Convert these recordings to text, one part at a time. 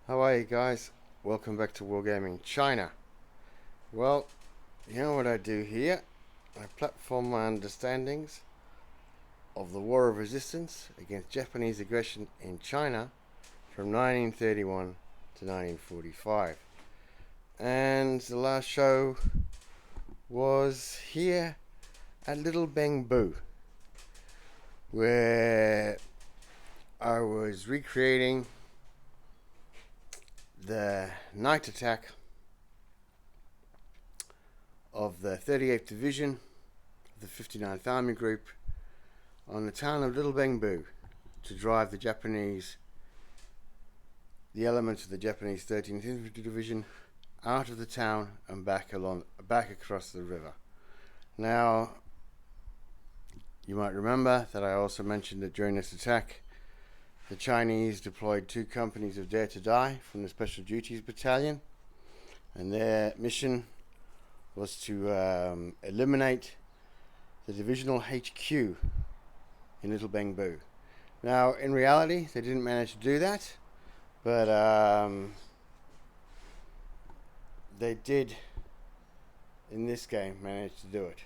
How are you guys? Welcome back to Wargaming China. Well, you know what I do here? I platform my understandings of the War of Resistance against Japanese aggression in China from 1931 to 1945. And the last show was here at Little Bengbu, where I was recreating the night attack of the 38th Division of the 59th Army Group on the town of Little Bengbu to drive the elements of the Japanese 13th Infantry Division out of the town and back across the river. Now, you might remember that I also mentioned that during this attack, the Chinese deployed 2 companies of Dare to Die from the Special Duties Battalion, and their mission was to eliminate the divisional HQ in Little Bengbu. Now, in reality, they didn't manage to do that, but they did, in this game, manage to do it.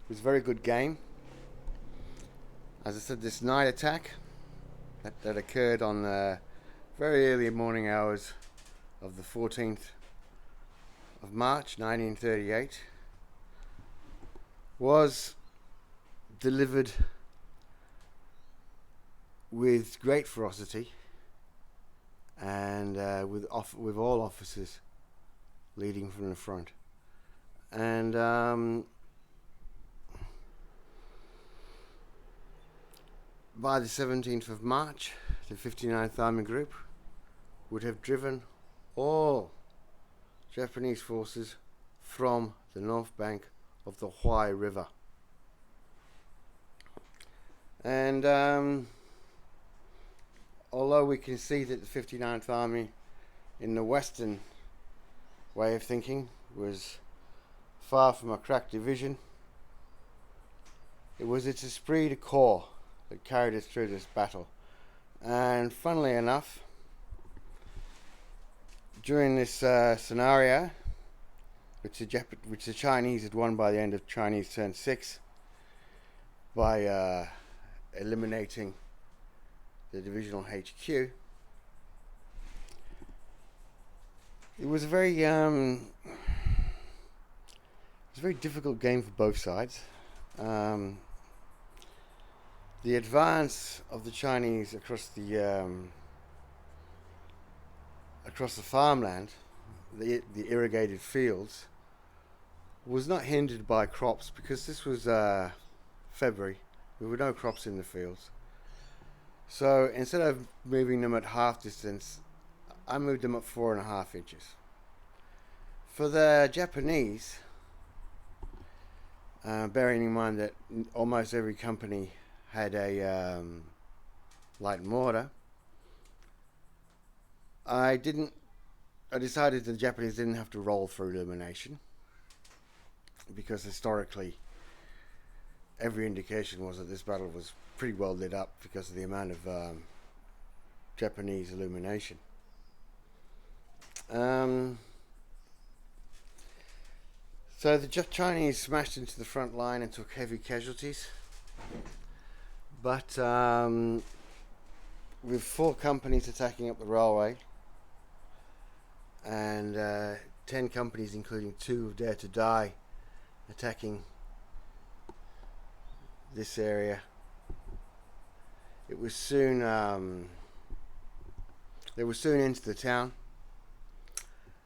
It was a very good game. As I said, this night attack that occurred on the very early morning hours of the 14th of March 1938 was delivered with great ferocity and with all officers leading from the front. And by the 17th of March, the 59th Army Group would have driven all Japanese forces from the north bank of the Huai River. And although we can see that the 59th Army in the Western way of thinking was far from a crack division, it was its esprit de corps that carried us through this battle. And funnily enough, during this scenario, which the Chinese had won by the end of Chinese turn 6 by eliminating the divisional HQ, it was a very difficult game for both sides. The advance of the Chinese across the farmland, the irrigated fields, was not hindered by crops, because this was February. There were no crops in the fields. So instead of moving them at half distance, I moved them up 4.5 inches. For the Japanese, bearing in mind that almost every company had a light mortar, I decided the Japanese didn't have to roll through elimination, because historically every indication was that this battle was pretty well lit up because of the amount of Japanese illumination. So the Chinese smashed into the front line and took heavy casualties, but with 4 companies attacking up the railway and 10 companies, including 2 of Dare to Die, attacking this area, it was soon they were soon into the town.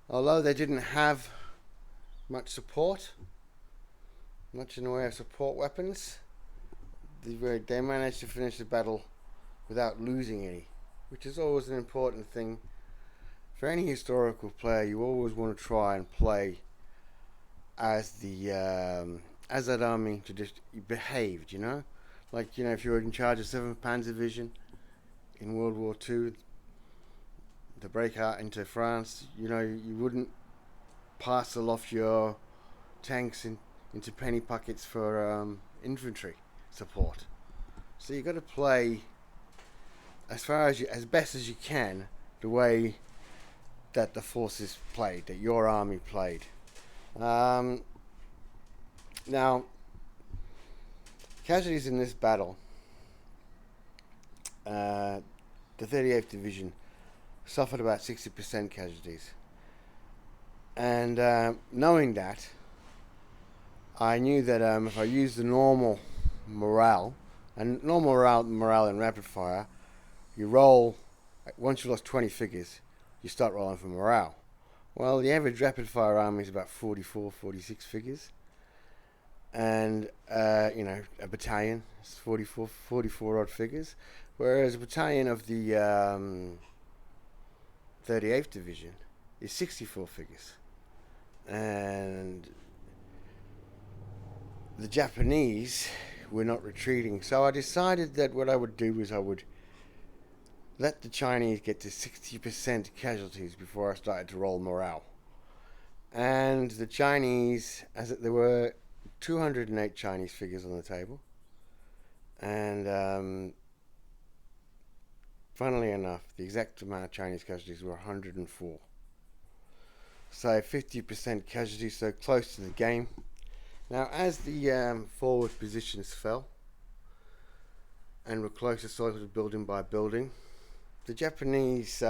Although they didn't have much in the way of support weapons, they managed to finish the battle without losing any, which is always an important thing. For any historical player, you always want to try and play as that army behaved, you know? Like, if you were in charge of 7th Panzer Division in World War II, the breakout into France, you wouldn't parcel off your tanks into penny pockets for infantry support. So you got to play as best as you can the way that the forces played, that your army played. Now, casualties in this battle, the 38th Division suffered about 60% casualties. And knowing that, I knew that if I used the normal morale, and normal morale in rapid fire, you roll, once you lost 20 figures, you start rolling for morale. Well, the average rapid fire army is about 44, 46 figures. And, a battalion is 44 odd figures. Whereas a battalion of the 38th Division is 64 figures. And the Japanese were not retreating. So I decided that what I would do is I would let the Chinese get to 60% casualties before I started to roll morale. And the Chinese, there were 208 Chinese figures on the table. And funnily enough, the exact amount of Chinese casualties were 104. So 50% casualties, so close to the game. Now, as the forward positions fell and were closer sort of building by building, the Japanese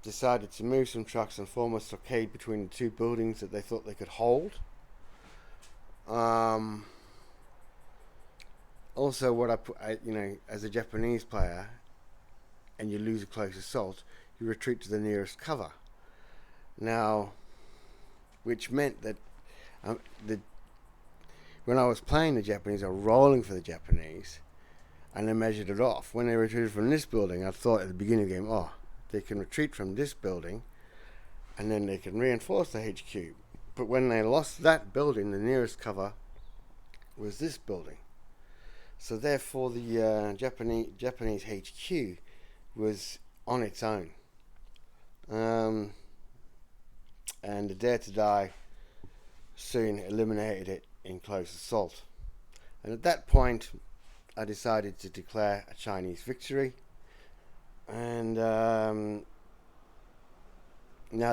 decided to move some trucks and form a stockade between the two buildings that they thought they could hold. Also, what as a Japanese player, and you lose a close assault, you retreat to the nearest cover. Now, which meant that when I was playing the Japanese, I was rolling for the Japanese, and they measured it off. When they retreated from this building, I thought at the beginning of the game, they can retreat from this building, and then they can reinforce the HQ. But when they lost that building, the nearest cover was this building. So therefore, the Japanese HQ was on its own. And the Dare to Die soon eliminated it in close assault. And at that point, I decided to declare a Chinese victory. And now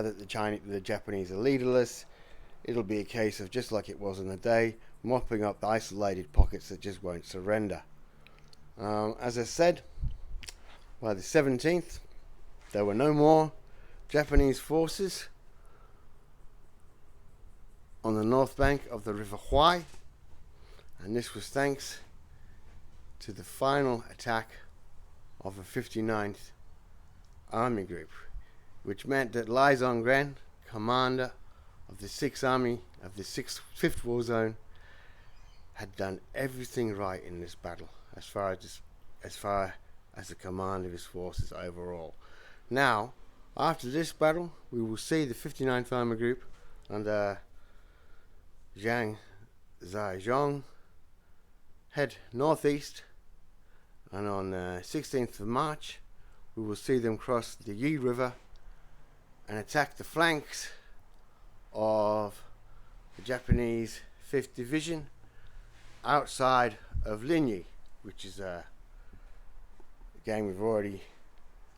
that the Japanese are leaderless, it'll be a case of, just like it was in the day, mopping up the isolated pockets that just won't surrender. As I said, by the 17th, there were no more Japanese forces on the north bank of the River Huai, and this was thanks to the final attack of the 59th Army Group, which meant that Lai Zongren, commander of the 6th Army of the 5th War Zone, had done everything right in this battle as far as the command of his forces overall. Now, after this battle, we will see the 59th Army Group under Zhang Zhaizhong head northeast, and on the 16th of March, we will see them cross the Yi River and attack the flanks of the Japanese 5th Division outside of Linyi, which is a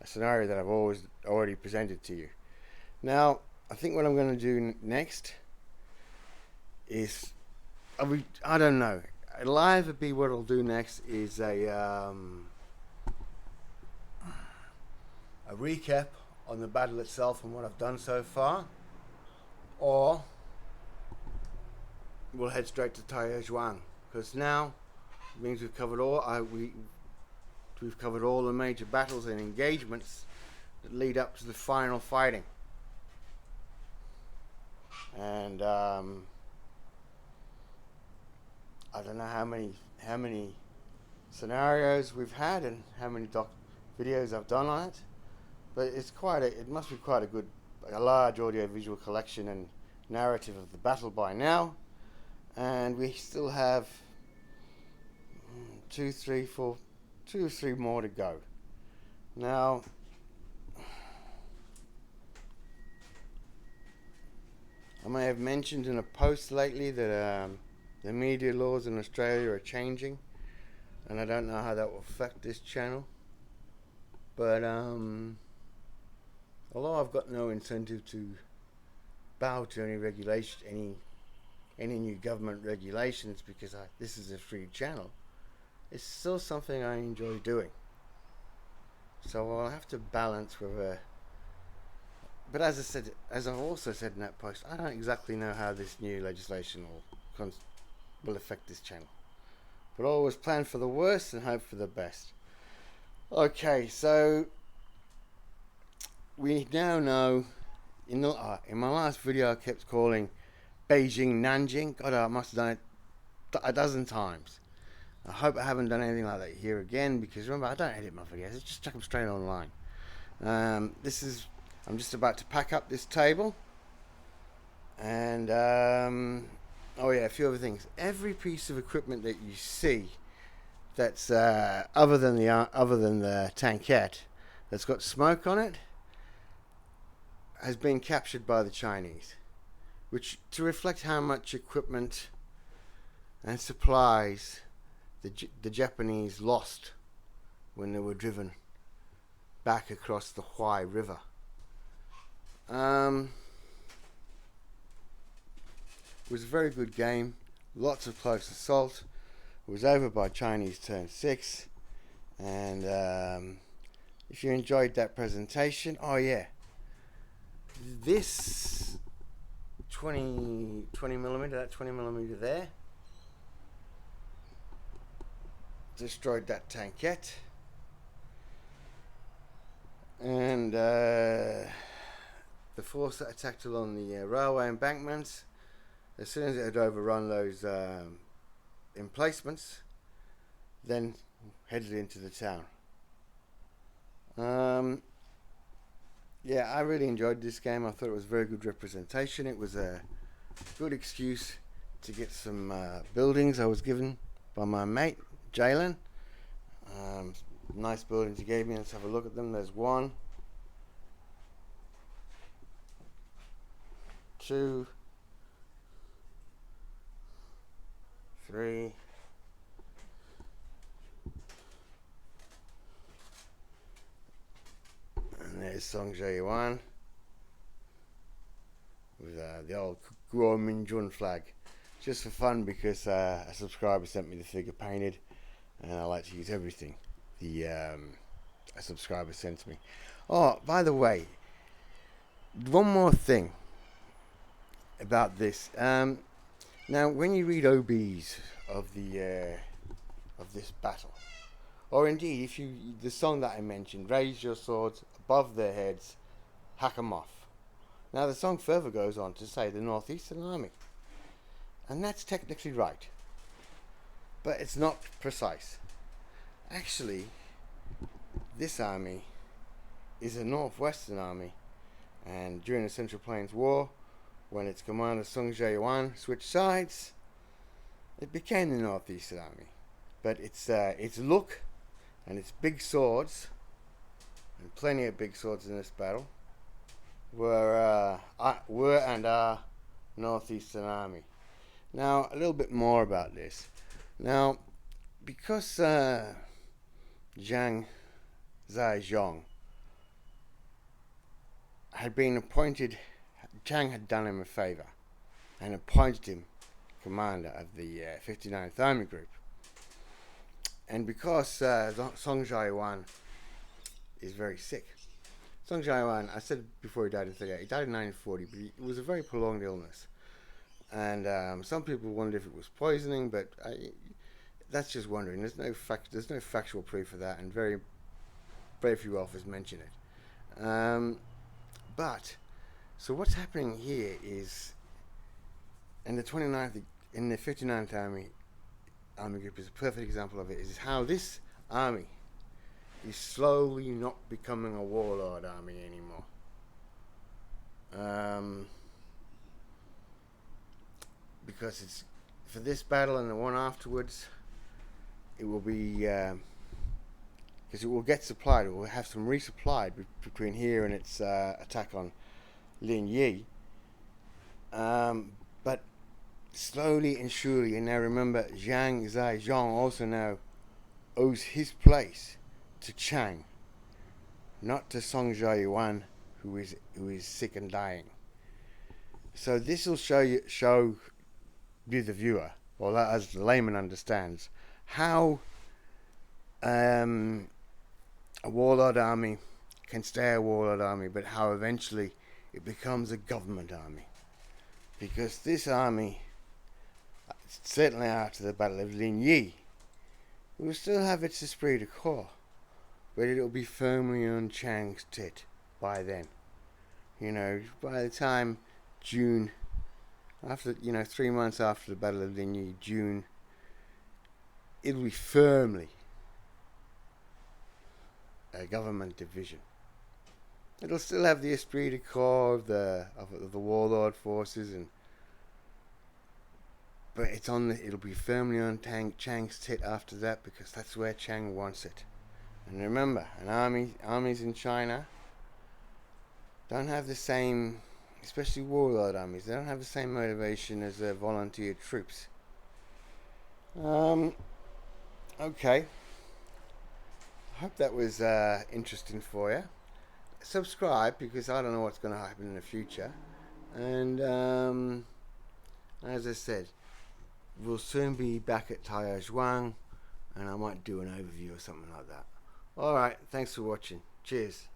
scenario that I've already presented to you. Now, I think what I'm going to do next is, I don't know, it'll either be what I'll do next is a recap on the battle itself and what I've done so far, or we'll head straight to Taiyuan, because now it means we've covered all the major battles and engagements that lead up to the final fighting. And I don't know how many scenarios we've had and how many videos I've done on it, but it must be quite a large audio-visual collection and narrative of the battle by now. And we still have 2 or 3 more to go. Now, I may have mentioned in a post lately that the media laws in Australia are changing, and I don't know how that will affect this channel. But although I've got no incentive to bow to any regulation, any new government regulations, because this is a free channel, it's still something I enjoy doing. So I'll have to balance whether. But as I've also said in that post, I don't exactly know how this new legislation will affect this channel. But always plan for the worst and hope for the best. Okay, so we now know. In my last video, I kept calling Beijing Nanjing. God, I must have done it a dozen times. I hope I haven't done anything like that here again, because remember, I don't edit my videos. I just chuck them straight online. I'm just about to pack up this table, and oh yeah, a few other things. Every piece of equipment that you see that's other than the tankette that's got smoke on it has been captured by the Chinese, which to reflect how much equipment and supplies the Japanese lost when they were driven back across the Huai River. It was a very good game, lots of close assault. It was over by Chinese turn 6, and if you enjoyed that presentation, oh yeah, this 20mm, that 20mm there, destroyed that tankette, and the force that attacked along the railway embankments, as soon as it had overrun those emplacements, then headed into the town. Yeah, I really enjoyed this game. I thought it was a very good representation. It was a good excuse to get some buildings I was given by my mate Jalen. Nice buildings he gave me. Let's have a look at them. There's 1, 2, 3, and there's Songje Yuan with the old Kuomintang flag, just for fun, because a subscriber sent me the figure painted, and I like to use everything a subscriber sends me. Oh, by the way, one more thing about this. Now, when you read OBs of this battle, or indeed, if the song that I mentioned, raise your swords above their heads, hack 'em off. Now, the song further goes on to say the Northeastern Army, and that's technically right, but it's not precise. Actually, this army is a Northwestern Army, and during the Central Plains War, when its commander Sung Jae-wan switched sides, it became the Northeastern Army. But its look and its big swords, and plenty of big swords in this battle, were and are Northeastern Army. Now, a little bit more about this. Now, because Zhang Zhaizhong had been appointed, Chang had done him a favor and appointed him commander of the 59th Army Group. And because Song Jae-wan is very sick. Song Jae-wan, I said before he died in 38, he died in 1940, but it was a very prolonged illness. And some people wondered if it was poisoning, but that's just wondering. There's no factual proof of that, and very few authors mention it. But so what's happening here is, in the 59th Army Group is a perfect example of it, is how this army is slowly not becoming a warlord army anymore. Because it's for this battle and the one afterwards, it will be because it will get supplied. It will have some resupplied between here and its attack on Lin Yi. But slowly and surely, and now remember, Zhang Zhaizhong also now owes his place to Chang, not to Song Jiayuan, who is sick and dying. So this will show you the viewer, or as the layman understands, how a warlord army can stay a warlord army, but how eventually it becomes a government army. Because this army, certainly after the Battle of Linyi, will still have its esprit de corps, but it will be firmly on Chang's tit by then. You know, by the time June, after 3 months after the Battle of Linyi, June, it'll be firmly a government division. It'll still have the esprit de corps of the warlord forces, but it'll be firmly on Chang's tit after that, because that's where Chang wants it. And remember, armies in China don't have the same, especially warlord armies, they don't have the same motivation as their volunteer troops. Okay. I hope that was interesting for you. Subscribe, because I don't know what's going to happen in the future. And as I said, we'll soon be back at Taiyuan, and I might do an overview or something like that. Alright, thanks for watching. Cheers.